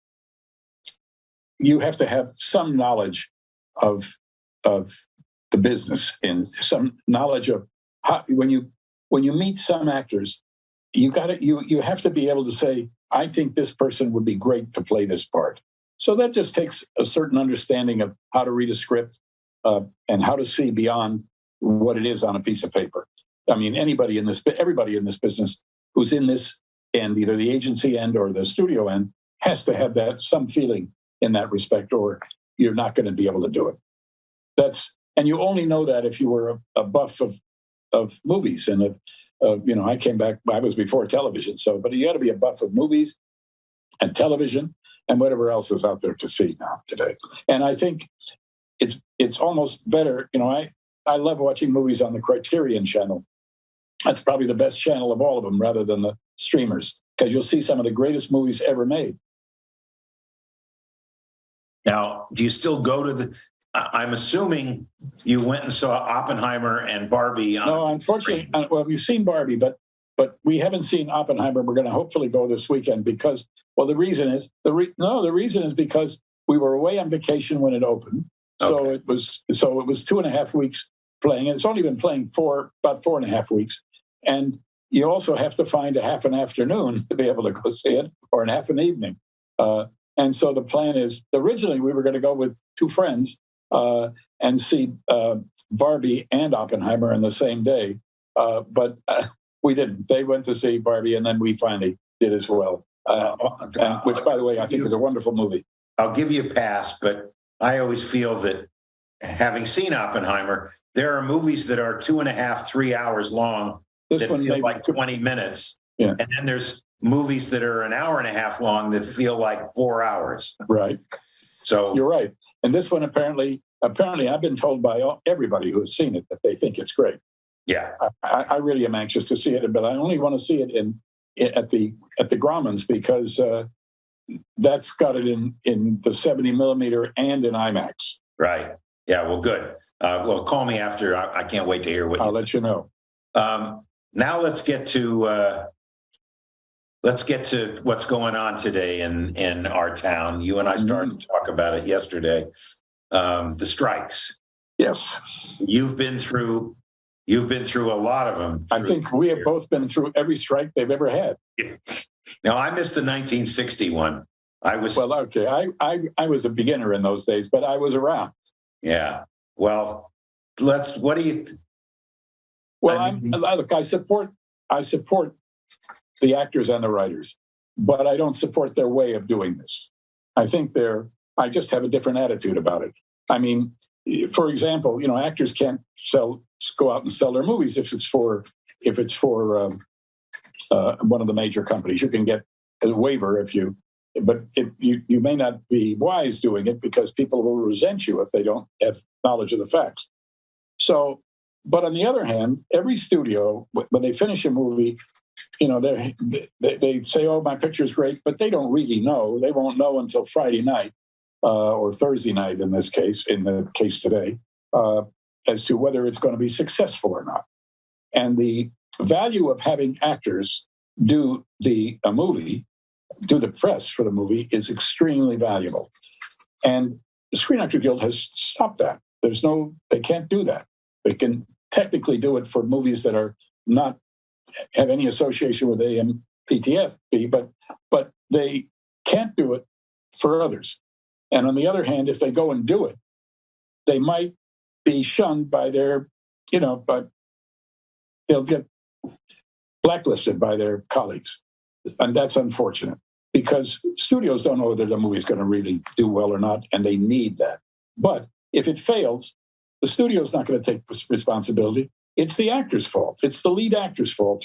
Speaker 3: you have to have some knowledge of the business, and some knowledge of how, when you meet some actors, you have to be able to say, "I think this person would be great to play this part." So that just takes a certain understanding of how to read a script, and how to see beyond what it is on a piece of paper. I mean, everybody in this business who's in this end, either the agency end or the studio end, has to have some feeling in that respect, or you're not going to be able to do it. And you only know that if you were a buff of movies. And I came back, I was before television, but you got to be a buff of movies and television and whatever else is out there to see now today. And I think it's almost better. I love watching movies on the Criterion channel. That's probably the best channel of all of them, rather than the streamers, because you'll see some of the greatest movies ever made.
Speaker 2: Now, do you still go to I'm assuming you went and saw Oppenheimer and Barbie.
Speaker 3: No, unfortunately, we've seen Barbie, but we haven't seen Oppenheimer. We're going to hopefully go this weekend because, the reason is because we were away on vacation when it opened. So it was 2.5 weeks playing, and it's only been playing about 4.5 weeks. And you also have to find a half an afternoon to be able to go see it, or a half an evening. And so the plan is, originally we were going to go with two friends and see Barbie and Oppenheimer in the same day. But we didn't. They went to see Barbie, and then we finally did as well. Which, by the way, I think is a wonderful movie.
Speaker 2: I'll give you a pass, but I always feel that, having seen Oppenheimer, there are movies that are 2.5, 3 hours long that feel like 20 minutes.
Speaker 3: Yeah.
Speaker 2: And then there's movies that are an hour and a half long that feel like 4 hours.
Speaker 3: Right.
Speaker 2: So
Speaker 3: you're right. And this one, apparently I've been told by everybody who has seen it that they think it's great.
Speaker 2: Yeah.
Speaker 3: I really am anxious to see it, but I only want to see it at the Grauman's, because that's got it in the 70 millimeter and in IMAX.
Speaker 2: Right. Yeah. Well, good. Well, call me after. I can't wait to hear what
Speaker 3: I'll let you know.
Speaker 2: Now let's get to what's going on today in our town. You and I started to talk about it yesterday. The strikes.
Speaker 3: Yes.
Speaker 2: You've been through a lot of them.
Speaker 3: I think we have both been through every strike they've ever had.
Speaker 2: Now, I missed the 1961. I was
Speaker 3: I was a beginner in those days, but I was around.
Speaker 2: Yeah. Well, what do you?
Speaker 3: Well, look, I support the actors and the writers, but I don't support their way of doing this. I I just have a different attitude about it. I mean, for example, actors can't go out and sell their movies if it's for one of the major companies. You can get a waiver but you may not be wise doing it, because people will resent you if they don't have knowledge of the facts. So, but on the other hand, every studio, when they finish a movie, they say, "Oh, my picture's great," but they don't really know. They won't know until Friday night or Thursday night, in the case today, as to whether it's going to be successful or not. And the value of having actors do the press for the movie is extremely valuable. And the Screen Actors Guild has stopped that. They can't do that. They can technically do it for movies that are not have any association with AMPTFB, but they can't do it for others. And on the other hand, if they go and do it, they might be shunned by their, but they'll get blacklisted by their colleagues. And that's unfortunate because studios don't know whether the movie's going to really do well or not, and they need that. But if it fails, the studio's not going to take responsibility. It's the actor's fault. It's the lead actor's fault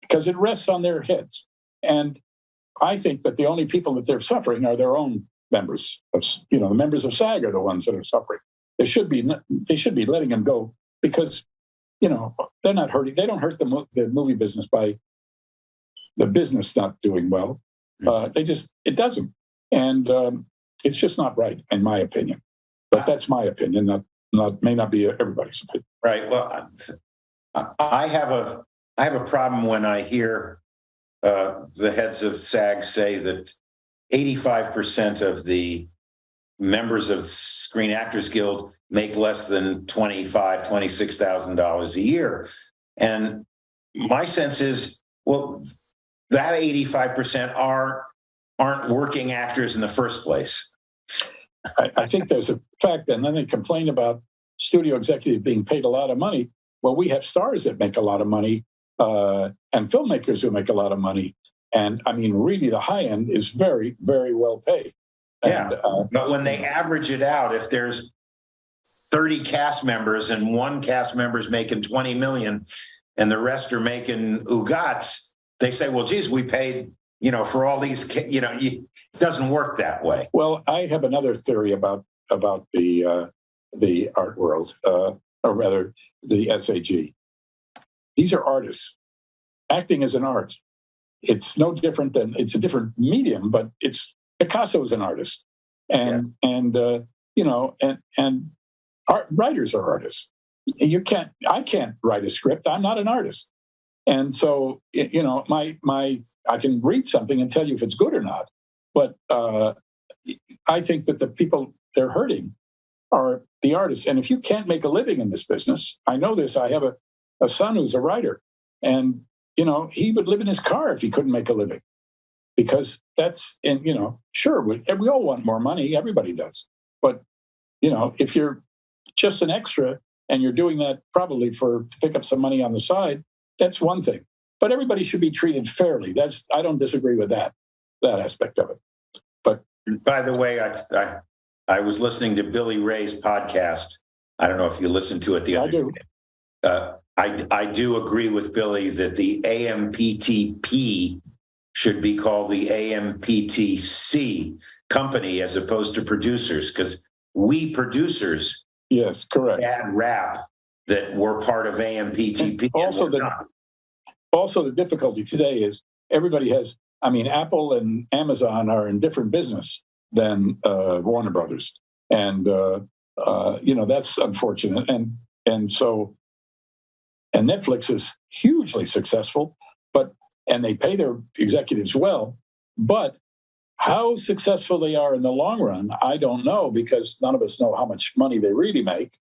Speaker 3: because it rests on their heads. And I think that the only people that they're suffering are their own members. The members of SAG are the ones that are suffering. They should be letting them go because, they're not hurting. They don't hurt the movie business by the business not doing well. It doesn't. And it's just not right, in my opinion. But that's my opinion, may not be everybody's opinion.
Speaker 2: Right. Well, I have a problem when I hear the heads of SAG say that 85% of the members of Screen Actors Guild make less than $25,000, $26,000 a year. And my sense is, well, that 85% aren't working actors in the first place.
Speaker 3: I think there's a fact, and then they complain about studio executives being paid a lot of money. Well, we have stars that make a lot of money and filmmakers who make a lot of money. And I mean, really, the high end is very, very well paid.
Speaker 2: Yeah, but when they average it out, if there's 30 cast members and one cast member is making 20 million and the rest are making ugats, they say, well, geez, we paid, for all these, it doesn't work that way.
Speaker 3: Well, I have another theory about the art world, or rather the SAG. These are artists. Acting is an art. It's no different it's a different medium, but Picasso is an artist. And writers are artists. I can't write a script. I'm not an artist. And so, I can read something and tell you if it's good or not. But I think that the people they're hurting are the artists. And if you can't make a living in this business, I know this. I have a son who's a writer, and he would live in his car if he couldn't make a living, because sure, we all want more money. Everybody does. But if you're just an extra and you're doing that probably to pick up some money on the side, that's one thing. But everybody should be treated fairly. I don't disagree with that aspect of it. But
Speaker 2: by the way, I was listening to Billy Ray's podcast. I don't know if you listened to it the other day. I do agree with Billy that the AMPTP should be called the AMPTC company as opposed to producers, because we producers,
Speaker 3: yes, correct,
Speaker 2: bad rap that we're part of AMPTP.
Speaker 3: Also, the difficulty today is everybody has. I mean, Apple and Amazon are in different business than Warner Brothers, and that's unfortunate. And Netflix is hugely successful, and they pay their executives well, but how successful they are in the long run, I don't know, because none of us know how much money they really make.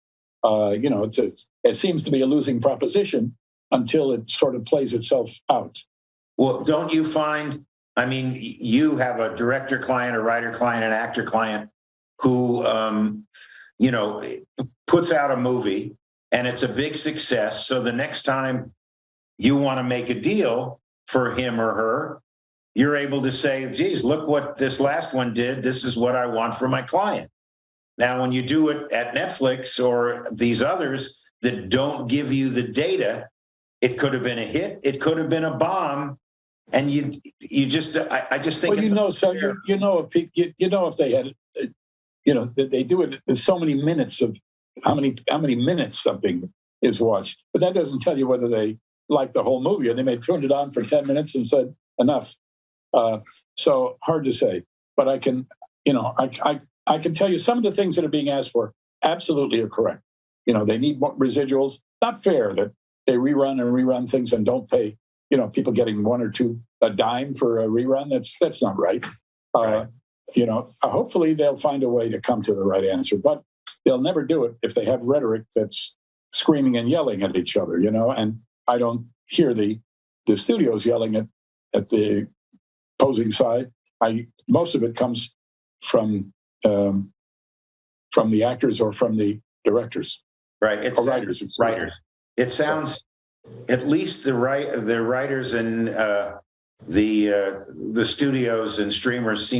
Speaker 3: It seems to be a losing proposition until it sort of plays itself out.
Speaker 2: Well, don't you find, you have a director client, a writer client, an actor client who, puts out a movie and it's a big success. So the next time you want to make a deal for him or her, you're able to say, geez, look what this last one did. This is what I want for my client. Now, when you do it at Netflix or these others that don't give you the data, it could have been a hit. It could have been a bomb. And I just think,
Speaker 3: if they had, they do it. There's so many minutes of how many minutes something is watched, but that doesn't tell you whether they like the whole movie or they may turn it on for 10 minutes and said enough. So hard to say, but I can tell you some of the things that are being asked for absolutely are correct. They need more residuals. Not fair that they rerun things and don't pay, people getting $1 or $2 a dime for a rerun. That's not right.
Speaker 2: Right.
Speaker 3: hopefully they'll find a way to come to the right answer, but they'll never do it if they have rhetoric that's screaming and yelling at each other, and I don't hear the studios yelling at the opposing side. Most of it comes from the actors or from the directors.
Speaker 2: Right. It's
Speaker 3: or writers.
Speaker 2: Writers. It sounds, at least the writers and the studios and streamers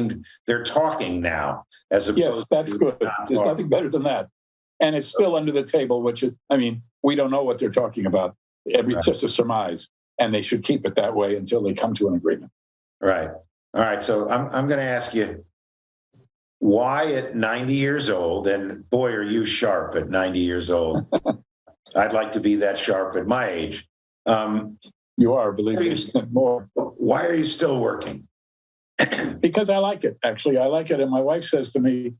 Speaker 2: they're talking now as opposed.
Speaker 3: Yes, that's good. There's nothing better than that, and it's still under the table, which is, we don't know what they're talking about. It's just a surmise, and they should keep it that way until they come to an agreement.
Speaker 2: Right. All right. So I'm going to ask you, why at 90 years old, and boy, are you sharp at 90 years old. I'd like to be that sharp at my age.
Speaker 3: You are, believe me, more.
Speaker 2: Why are you still working?
Speaker 3: Because I like it. Actually, I like it. And my wife says to me,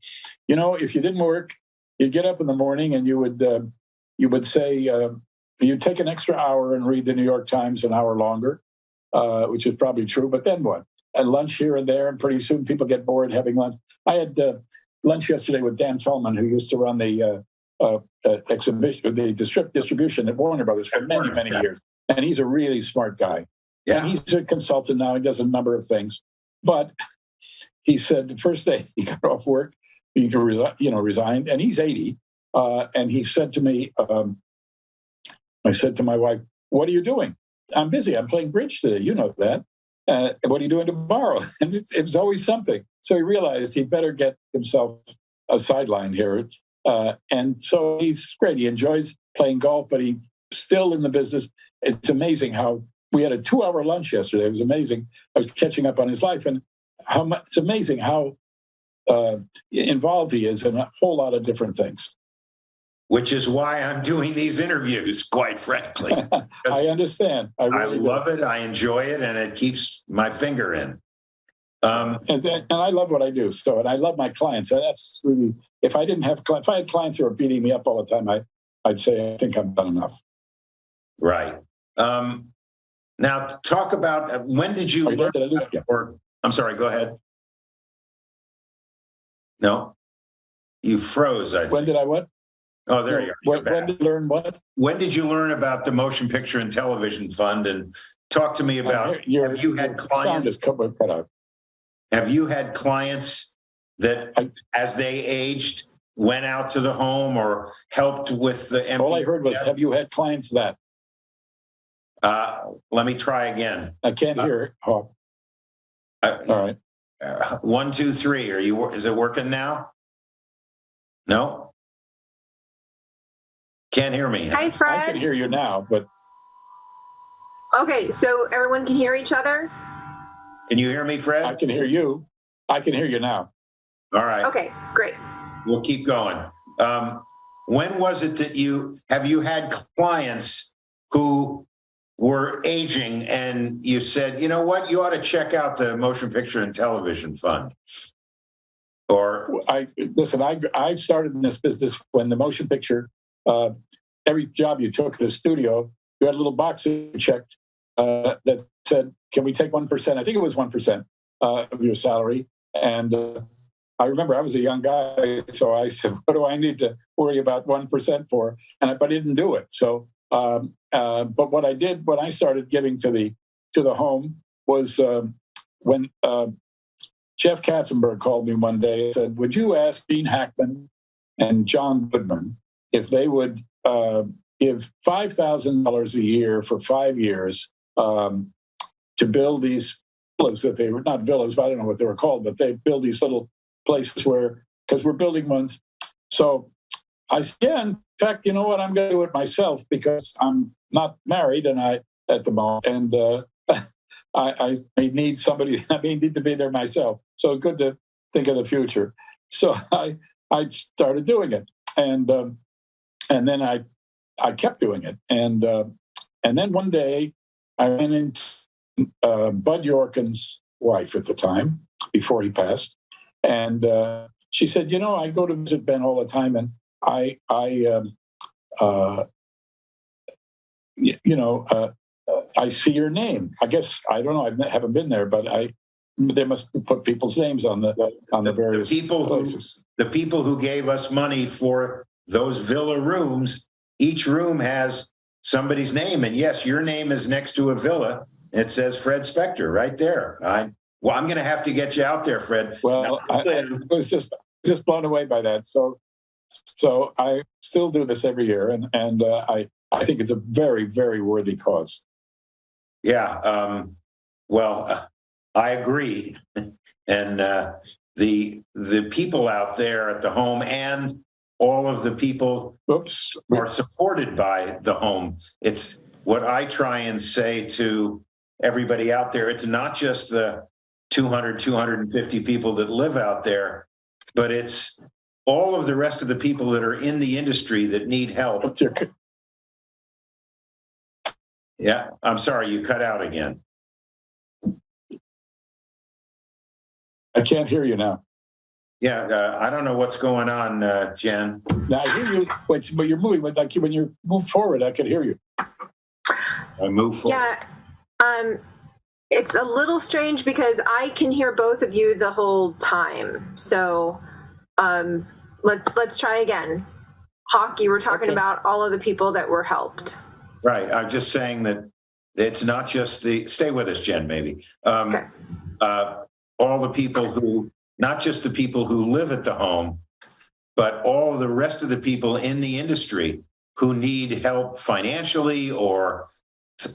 Speaker 3: if you didn't work, you'd get up in the morning and you would say, you'd take an extra hour and read the New York Times an hour longer, which is probably true. But then what? And lunch here and there, and pretty soon people get bored having lunch. I had lunch yesterday with Dan Feldman, who used to run the exhibition, the distribution at Warner Brothers for many, many years. And he's a really smart guy.
Speaker 2: Yeah.
Speaker 3: And he's a consultant now. He does a number of things. But he said the first day he got off work, he resigned, and he's 80. And he said to me, I said to my wife, "What are you doing?" "I'm busy. I'm playing bridge today. You know that. What are you doing tomorrow?" And it's always something. So he realized he better get himself a sideline here. And so he's great. He enjoys playing golf, but he's still in the business. It's amazing how we had a 2-hour lunch yesterday. It was amazing. I was catching up on his life, and it's amazing how involved he is in a whole lot of different things.
Speaker 2: Which is why I'm doing these interviews, quite frankly.
Speaker 3: I understand. I really
Speaker 2: love it. I enjoy it, and it keeps my finger in.
Speaker 3: And I love what I do. So, and I love my clients. And that's really, if I had clients who were beating me up all the time, I'd say I think I've done enough.
Speaker 2: Right. Now, talk about when did you learn? I'm sorry. Go ahead. No, you froze. I think.
Speaker 3: When did I what?
Speaker 2: Oh, there you are.
Speaker 3: When did you learn what?
Speaker 2: When did you learn about the Motion Picture and Television Fund? And talk to me about, have you had clients?
Speaker 3: Cut out.
Speaker 2: Have you had clients that, as they aged, went out to the home or helped with the empty?
Speaker 3: All I heard was, have you had clients that?
Speaker 2: Let me try again.
Speaker 3: I can't hear it. Oh. All right.
Speaker 2: 1, 2, 3. Is it working now? No? Can't hear me.
Speaker 4: Hi, Fred.
Speaker 3: I can hear you now, but.
Speaker 4: Okay, so everyone can hear each other?
Speaker 2: Can you hear me, Fred?
Speaker 3: I can hear you. I can hear you now.
Speaker 2: All right.
Speaker 4: Okay, great.
Speaker 2: We'll keep going. When was it that have you had clients who were aging and you said, you know what, you ought to check out the Motion Picture and Television Fund? Or
Speaker 3: I started in this business when the motion picture, every job you took at a studio, you had a little box you checked that said, can we take 1%? I think it was 1% of your salary. And I remember I was a young guy, so I said, what do I need to worry about 1% for? But I didn't do it. So, but what I did when I started giving to the home was when Jeff Katzenberg called me one day and said, would you ask Gene Hackman and John Goodman if they would give $5,000 a year for 5 years to build these villas that they were not villas, but I don't know what they were called, but they build these little places because we're building ones. So I said, yeah, in fact, you know what? I'm going to do it myself because I'm not married at the moment. And I need somebody, I need to be there myself. So good to think of the future. So I started doing it. And then I kept doing it. And then one day I ran into Bud Yorkin's wife at the time, before he passed. And she said, you know, I go to visit Ben all the time, and I see your name. I guess, I don't know, I haven't been there, but they must put people's names on the various places.
Speaker 2: The people who gave us money for those villa rooms, each room has somebody's name. And yes, your name is next to a villa. It says Fred Specktor right there. I'm going to have to get you out there, Fred.
Speaker 3: Well, I was just blown away by that. So I still do this every year, and I think it's a very, very worthy cause.
Speaker 2: Yeah. I agree. And the people out there at the home and all of the people are supported by the home. It's what I try and say to everybody out there. It's not just the 200, 250 people that live out there, but it's all of the rest of the people that are in the industry that need help. Yeah, I'm sorry, you cut out again.
Speaker 3: I can't hear you now.
Speaker 2: Yeah, I don't know what's going on, Jen.
Speaker 3: Now I hear you, but you're moving. But like when you move forward, I can hear you.
Speaker 2: I move forward.
Speaker 4: Yeah, it's a little strange because I can hear both of you the whole time. So let's try again. Hawk, you were talking about all of the people that were helped.
Speaker 2: Right. I'm just saying that it's not just stay with us, Jen, maybe.
Speaker 4: Okay.
Speaker 2: All the people who, not just the people who live at the home, but all the rest of the people in the industry who need help financially or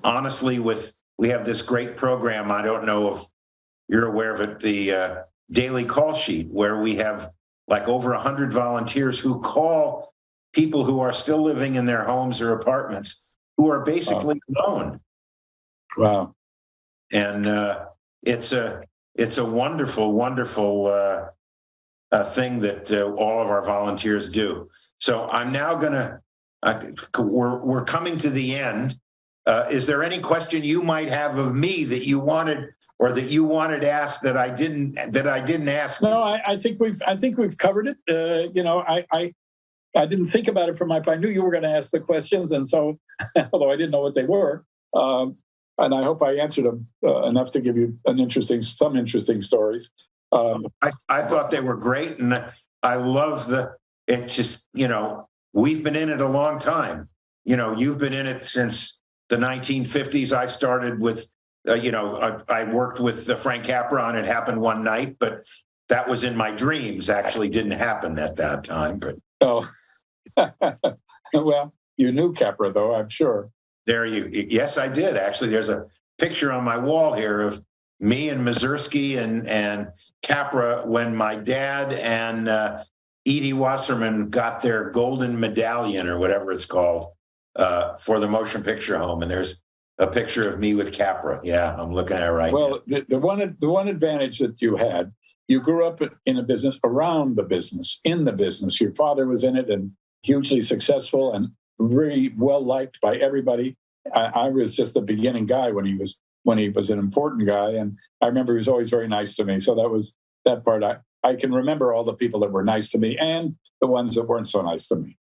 Speaker 2: honestly we have this great program. I don't know if you're aware of it, the daily call sheet, where we have like over 100 volunteers who call people who are still living in their homes or apartments who are basically alone.
Speaker 3: Wow.
Speaker 2: And it's a wonderful, wonderful thing that all of our volunteers do. So I'm now going to, we're coming to the end. Is there any question you might have of me that you wanted asked that I didn't ask?
Speaker 3: No, I think we've covered it. I didn't think about it I knew you were going to ask the questions, and so although I didn't know what they were, and I hope I answered them enough to give you some interesting stories.
Speaker 2: I thought they were great, and I love it's just, we've been in it a long time. You've been in it since the 1950s. I started with, I worked with Frank Capra on It Happened One Night, but that was in my dreams. Actually didn't happen at that time, but.
Speaker 3: Oh, well, you knew Capra, though, I'm sure.
Speaker 2: Yes, I did. Actually, there's a picture on my wall here of me and Mazursky and Capra when my dad and Edie Wasserman got their golden medallion or whatever it's called for the motion picture home. And there's a picture of me with Capra. Yeah, I'm looking at it right now.
Speaker 3: Well, the one advantage that you had, you grew up in a business, around the business, in the business. Your father was in it and hugely successful and really well liked by everybody. I was just the beginning guy when he was an important guy, and I remember he was always very nice to me. So that was that part. I can remember all the people that were nice to me and the ones that weren't so nice to me.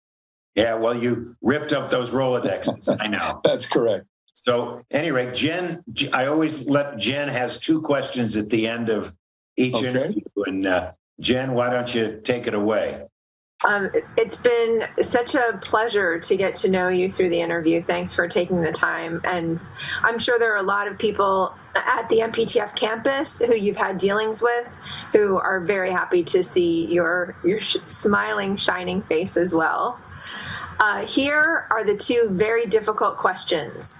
Speaker 2: Yeah, well, you ripped up those Rolodexes. I know.
Speaker 3: That's correct.
Speaker 2: So anyway, Jen, I always let Jen has two questions at the end of each interview. And Jen, why don't you take it away?
Speaker 4: It's been such a pleasure to get to know you through the interview. Thanks for taking the time. And I'm sure there are a lot of people at the MPTF campus who you've had dealings with who are very happy to see your smiling, shining face as well. Here are the two very difficult questions.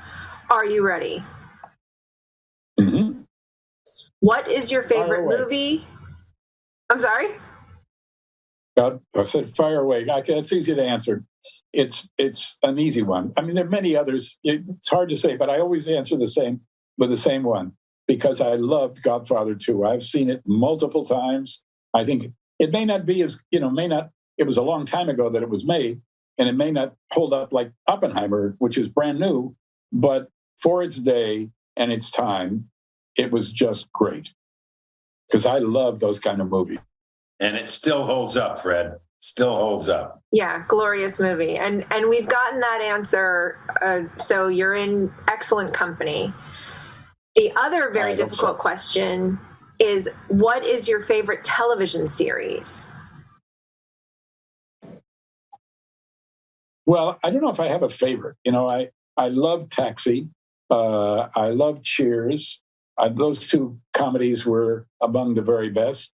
Speaker 4: Are you ready?
Speaker 3: Mm-hmm.
Speaker 4: What is your favorite movie? I'm sorry?
Speaker 3: I said fire away. It's easy to answer. It's an easy one. I mean, there are many others. It's hard to say, but I always answer the same one because I loved Godfather 2. I've seen it multiple times. I think it may not be it was a long time ago that it was made, and it may not hold up like Oppenheimer, which is brand new, but for its day and its time, it was just great because I love those kind of movies.
Speaker 2: And it still holds up, Fred. Still holds up.
Speaker 4: Yeah, glorious movie. And we've gotten that answer. So you're in excellent company. The other very difficult question is, what is your favorite television series?
Speaker 3: Well, I don't know if I have a favorite. I love Taxi. I love Cheers. Those two comedies were among the very best.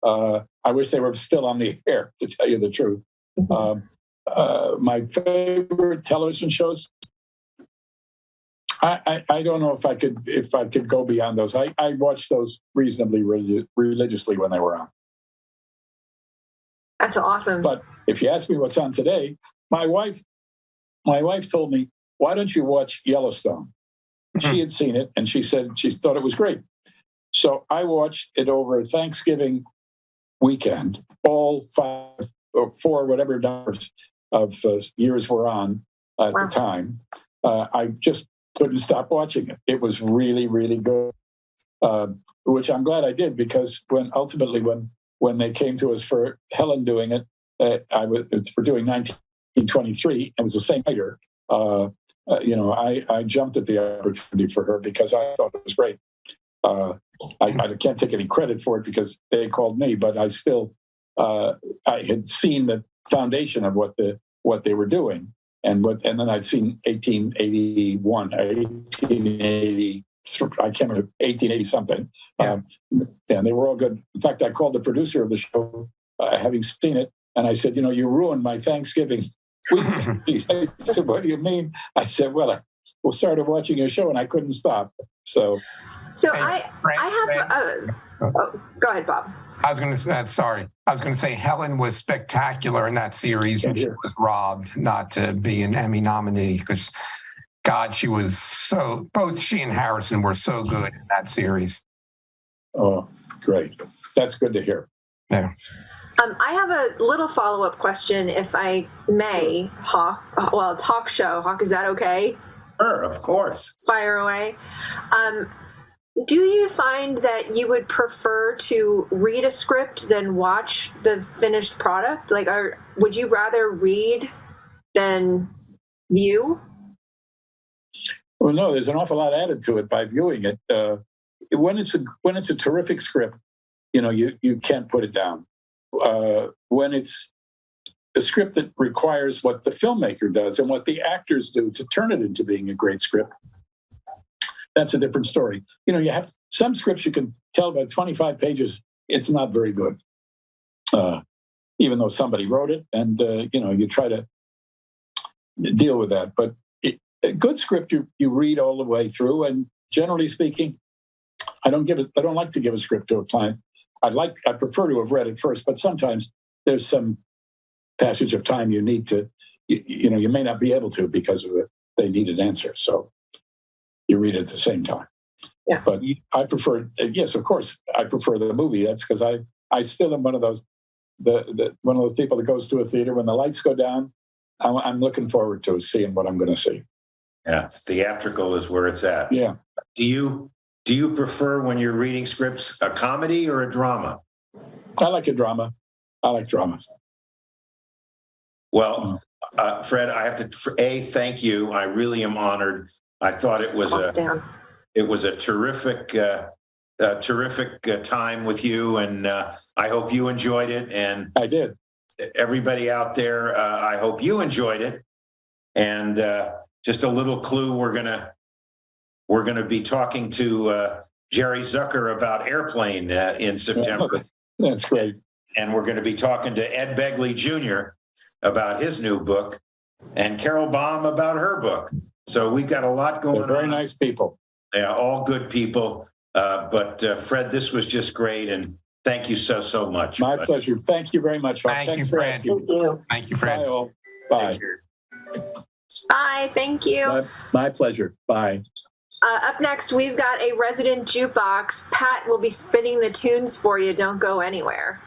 Speaker 3: I wish they were still on the air, to tell you the truth. My favorite television shows, I don't know if I could go beyond those. I watched those reasonably religiously when they were on.
Speaker 4: That's awesome.
Speaker 3: But if you ask me what's on today, my wife told me, "Why don't you watch Yellowstone?" She had seen it, and she said she thought it was great. So I watched it over Thanksgiving weekend, all 5 or 4, whatever numbers of years were on at the time. I just couldn't stop watching it. It was really, really good, which I'm glad I did, because when they came to us for Helen doing it, it's for doing 1923, it was the same writer. I jumped at the opportunity for her because I thought it was great. I can't take any credit for it because they called me, but I still I had seen the foundation of what they were doing, and then I'd seen 1881, 1880. I can't remember, 1880 something.
Speaker 5: Yeah.
Speaker 3: And they were all good. In fact, I called the producer of the show, having seen it, and I said, you ruined my Thanksgiving weekend. He said, "What do you mean?" I said, "Well, we started watching your show and I couldn't stop." So
Speaker 4: I have go ahead, Bob.
Speaker 5: I was going to say Helen was spectacular in that series, and she was robbed not to be an Emmy nominee because, God, both she and Harrison were so good in that series.
Speaker 3: Oh, great. That's good to hear.
Speaker 5: Yeah.
Speaker 4: I have a little follow-up question, if I may, Hawk. Well, talk show. Hawk, is that okay?
Speaker 2: Sure, of course.
Speaker 4: Fire away. Do you find that you would prefer to read a script than watch the finished product? Would you rather read than view?
Speaker 3: Well, no, there's an awful lot added to it by viewing it. When it's a terrific script, you can't put it down. When it's a script that requires what the filmmaker does and what the actors do to turn it into being a great script, that's a different story. You have some scripts you can tell by 25 pages, it's not very good, even though somebody wrote it, and you try to deal with that. But a good script you read all the way through, and generally speaking, I don't like to give a script to a client. I prefer to have read it first, but sometimes there's some passage of time you need to, you may not be able to because of it. They need an answer, so you read it at the same time.
Speaker 4: Yeah.
Speaker 3: But I prefer, yes, of course, I prefer the movie. That's because I still am one of those people that goes to a theater when the lights go down. I'm looking forward to seeing what I'm going to see.
Speaker 2: Yeah, theatrical is where it's at.
Speaker 3: Yeah.
Speaker 2: Do you prefer, when you're reading scripts, a comedy or a drama?
Speaker 3: I like a drama. I like dramas.
Speaker 2: Well, Fred, I have to thank you. I really am honored. I thought it was a terrific time with you, and I hope you enjoyed it. And
Speaker 3: I did.
Speaker 2: Everybody out there, I hope you enjoyed it. And just a little clue: we're gonna be talking to Jerry Zucker about Airplane in September.
Speaker 3: That's great.
Speaker 2: And we're going to be talking to Ed Begley Jr. about his new book, and Carol Baum about her book. So we've got a lot going on.
Speaker 3: They're very nice people.
Speaker 2: They are all good people. But Fred, this was just great, and thank you so much.
Speaker 3: My pleasure. Thank you very much.
Speaker 5: Thank you, Fred. Thank you, Fred.
Speaker 3: Bye, all. Bye.
Speaker 4: Bye. Thank you.
Speaker 3: My pleasure. Bye.
Speaker 4: Up next, we've got a resident jukebox. Pat will be spinning the tunes for you. Don't go anywhere.